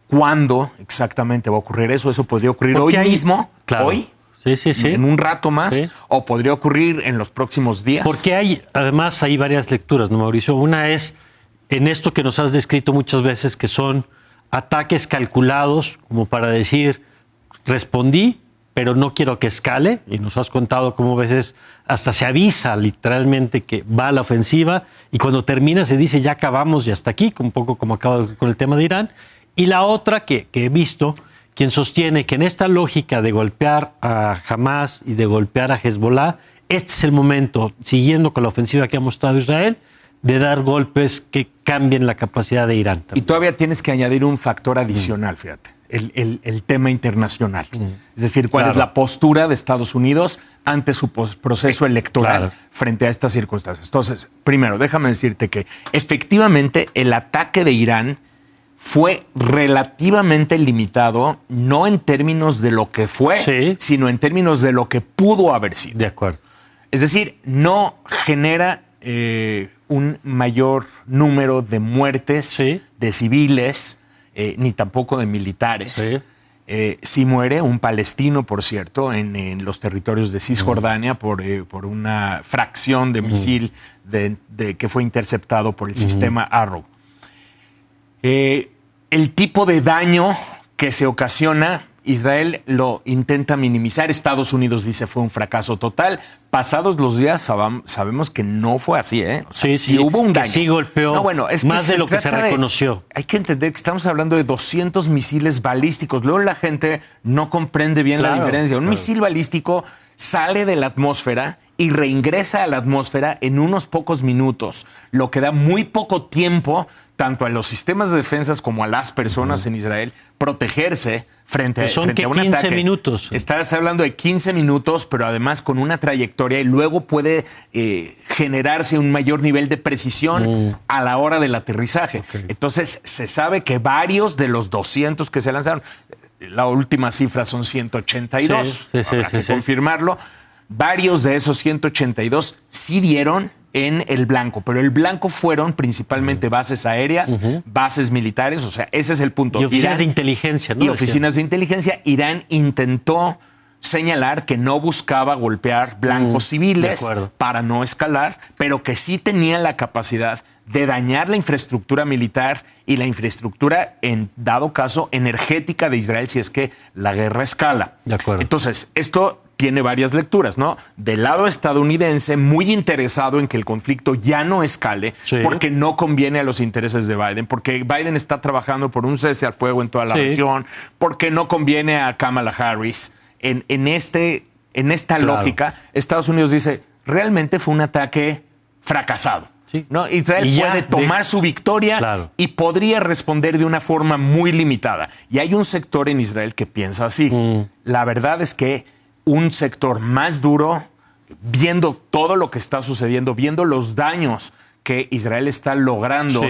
cuándo exactamente va a ocurrir eso? Eso podría ocurrir hoy mismo, hoy, en un rato más, o podría ocurrir en los próximos días. Porque además hay varias lecturas, ¿no, Mauricio? Una es en esto que nos has descrito muchas veces, que son ataques calculados, como para decir, respondí, pero no quiero que escale, y nos has contado cómo a veces hasta se avisa literalmente que va a la ofensiva, y cuando termina se dice ya acabamos y hasta aquí, un poco como acaba con el tema de Irán. Y la otra que he visto, quien sostiene que en esta lógica de golpear a Hamas y de golpear a Hezbollah, este es el momento, siguiendo con la ofensiva que ha mostrado Israel, de dar golpes que cambien la capacidad de Irán también. Y todavía tienes que añadir un factor adicional, fíjate, el tema internacional. Es decir, cuál es la postura de Estados Unidos ante su proceso electoral frente a estas circunstancias. Entonces, primero, déjame decirte que efectivamente el ataque de Irán fue relativamente limitado, no en términos de lo que fue, sino en términos de lo que pudo haber sido. De acuerdo. Es decir, no genera un mayor número de muertes de civiles, ni tampoco de militares. sí muere un palestino, por cierto, en los territorios de Cisjordania por una fracción de misil que fue interceptado por el sistema Arrow. El tipo de daño que se ocasiona, Israel lo intenta minimizar. Estados Unidos dice fue un fracaso total. Pasados los días sabemos que no fue así, ¿eh? O sea, sí hubo un daño. Sí golpeó más de lo que se reconoció. Hay que entender que estamos hablando de 200 misiles balísticos. Luego la gente no comprende bien la diferencia. Un misil balístico sale de la atmósfera y reingresa a la atmósfera en unos pocos minutos, lo que da muy poco tiempo tanto a los sistemas de defensas como a las personas en Israel protegerse frente a un 15 ataque. minutos. Estás hablando de 15 minutos, pero además con una trayectoria y luego puede generarse un mayor nivel de precisión a la hora del aterrizaje. Entonces, se sabe que varios de los 200 que se lanzaron, la última cifra son 182, habrá que confirmarlo. Varios de esos 182 sí dieron en el blanco, pero el blanco fueron principalmente bases aéreas, bases militares, o sea, ese es el punto. Y oficinas de inteligencia, ¿no? Y oficinas de inteligencia. Irán intentó señalar que no buscaba golpear blancos civiles para no escalar, pero que sí tenía la capacidad de dañar la infraestructura militar y la infraestructura, en dado caso, energética de Israel si es que la guerra escala. De acuerdo. Entonces, esto tiene varias lecturas, ¿no? Del lado estadounidense, muy interesado en que el conflicto ya no escale, porque no conviene a los intereses de Biden, porque Biden está trabajando por un cese al fuego en toda la región, porque no conviene a Kamala Harris. En esta lógica, Estados Unidos dice, realmente fue un ataque fracasado. ¿No? Israel puede tomar su victoria y podría responder de una forma muy limitada. Y hay un sector en Israel que piensa así. La verdad es que un sector más duro, viendo todo lo que está sucediendo, viendo los daños que Israel está logrando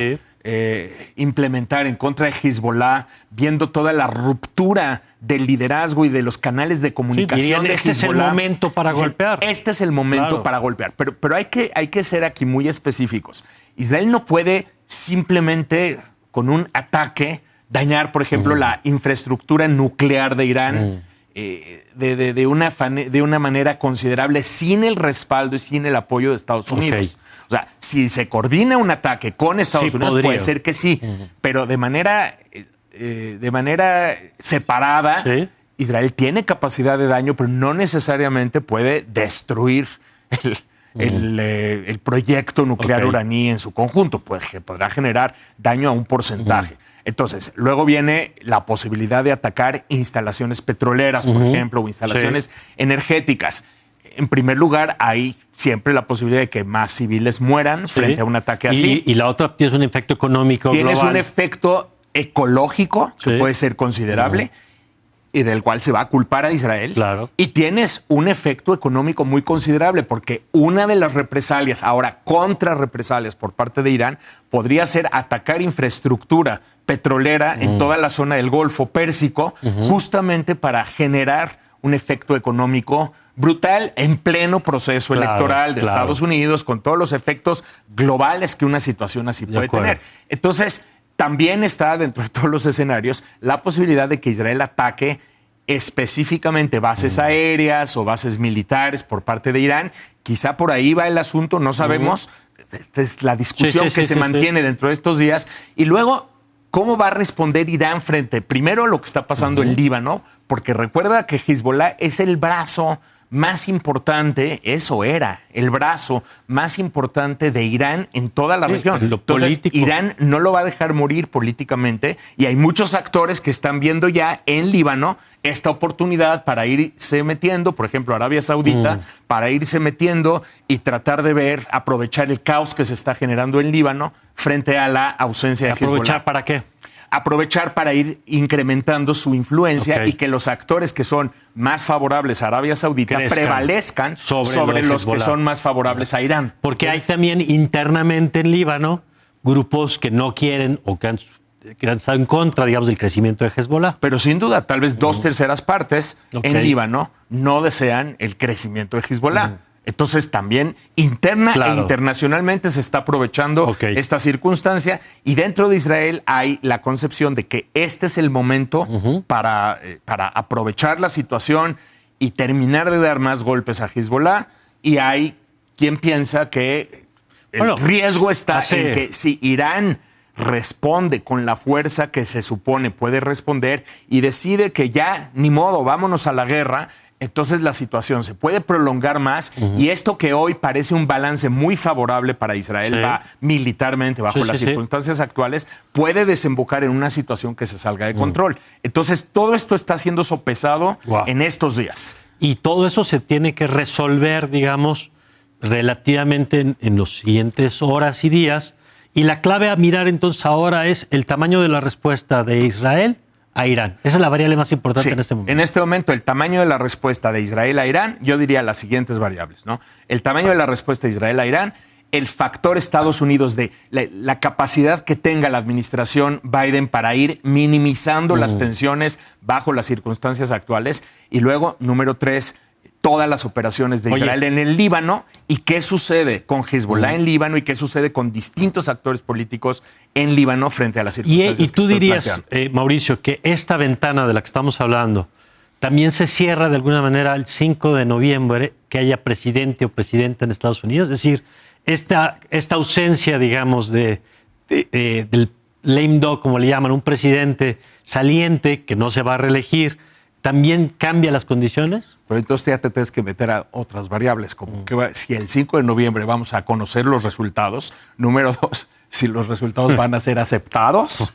implementar en contra de Hezbollah, viendo toda la ruptura del liderazgo y de los canales de comunicación de este Hezbollah. Es el momento para golpear. Este es el momento para golpear. Pero hay que ser aquí muy específicos. Israel no puede simplemente con un ataque dañar, por ejemplo, la infraestructura nuclear de Irán de una manera considerable sin el respaldo y sin el apoyo de Estados Unidos. O sea, si se coordina un ataque con Estados Unidos, puede ser que sí, pero de manera separada, Israel tiene capacidad de daño, pero no necesariamente puede destruir el proyecto nuclear iraní en su conjunto, pues que podrá generar daño a un porcentaje. Entonces, luego viene la posibilidad de atacar instalaciones petroleras, por ejemplo, o instalaciones energéticas. En primer lugar, hay siempre la posibilidad de que más civiles mueran frente a un ataque así. Y la otra, tienes un efecto económico global. Tienes un efecto ecológico que puede ser considerable y del cual se va a culpar a Israel. Y tienes un efecto económico muy considerable porque una de las represalias, ahora contrarrepresalias por parte de Irán, podría ser atacar infraestructura petrolera en toda la zona del Golfo Pérsico, justamente para generar un efecto económico brutal en pleno proceso electoral de Estados Unidos, con todos los efectos globales que una situación así puede tener. Entonces, también está dentro de todos los escenarios la posibilidad de que Israel ataque específicamente bases aéreas o bases militares por parte de Irán. Quizá por ahí va el asunto, no sabemos. Esta es la discusión que se mantiene dentro de estos días. Y luego, ¿cómo va a responder Irán frente, primero, a lo que está pasando en Líbano? Porque recuerda que Hezbollah es el brazo más importante, eso era, el brazo más importante de Irán en toda la región. Entonces, Irán no lo va a dejar morir políticamente y hay muchos actores que están viendo ya en Líbano esta oportunidad para irse metiendo, por ejemplo, Arabia Saudita, para irse metiendo y tratar de ver, aprovechar el caos que se está generando en Líbano frente a la ausencia de Hezbollah. ¿Aprovechar para qué? Aprovechar para ir incrementando su influencia y que los actores que son más favorables a Arabia Saudita prevalezcan sobre los que son más favorables a Irán. Porque hay también internamente en Líbano grupos que no quieren o que han estado en contra, digamos, del crecimiento de Hezbollah. Pero sin duda, tal vez 2/3 partes en Líbano no desean el crecimiento de Hezbollah. Entonces también interna e internacionalmente se está aprovechando esta circunstancia, y dentro de Israel hay la concepción de que este es el momento para aprovechar la situación y terminar de dar más golpes a Hezbollah, y hay quien piensa que el riesgo está en que si Irán responde con la fuerza que se supone puede responder y decide que ya, ni modo, vámonos a la guerra, entonces la situación se puede prolongar más, y esto que hoy parece un balance muy favorable para Israel va militarmente bajo las circunstancias actuales, puede desembocar en una situación que se salga de control. Entonces todo esto está siendo sopesado en estos días. Y todo eso se tiene que resolver, digamos, relativamente en los siguientes horas y días. Y la clave a mirar entonces ahora es el tamaño de la respuesta de Israel a Irán. Esa es la variable más importante en este momento. En este momento, el tamaño de la respuesta de Israel a Irán, yo diría las siguientes variables, ¿no? El tamaño de la respuesta de Israel a Irán, el factor Estados Unidos, de la capacidad que tenga la administración Biden para ir minimizando las tensiones bajo las circunstancias actuales. Y luego, número 3, todas las operaciones de Israel en el Líbano, y qué sucede con Hezbollah en Líbano y qué sucede con distintos actores políticos en Líbano frente a las circunstancias. Y tú dirías, Mauricio, que esta ventana de la que estamos hablando también se cierra de alguna manera el 5 de noviembre, que haya presidente o presidenta en Estados Unidos. Es decir, esta ausencia, digamos, del lame duck, como le llaman, un presidente saliente que no se va a reelegir, ¿también cambia las condiciones? Pero entonces ya te tienes que meter a otras variables, como que si el 5 de noviembre vamos a conocer los resultados, número 2, si los resultados van a ser aceptados,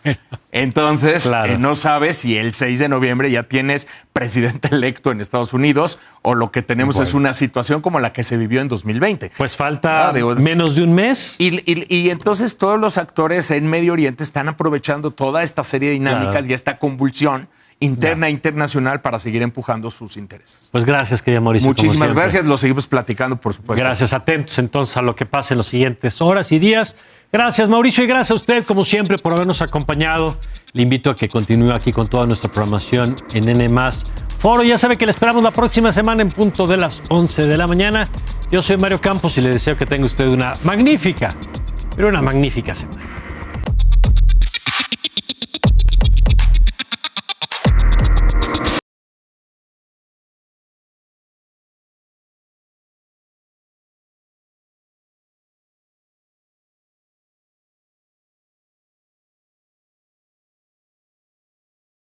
entonces no sabes si el 6 de noviembre ya tienes presidente electo en Estados Unidos, o lo que tenemos es una situación como la que se vivió en 2020. Pues falta menos de un mes. Y entonces todos los actores en Medio Oriente están aprovechando toda esta serie de dinámicas y esta convulsión interna e internacional para seguir empujando sus intereses. Pues gracias, querido Mauricio. Muchísimas gracias, lo seguimos platicando, por supuesto. Gracias, atentos entonces a lo que pase en las siguientes horas y días. Gracias, Mauricio, y gracias a usted, como siempre, por habernos acompañado. Le invito a que continúe aquí con toda nuestra programación en N+ Foro. Ya sabe que le esperamos la próxima semana en punto de las 11 de la mañana. Yo soy Mario Campos y le deseo que tenga usted una magnífica, pero una magnífica semana.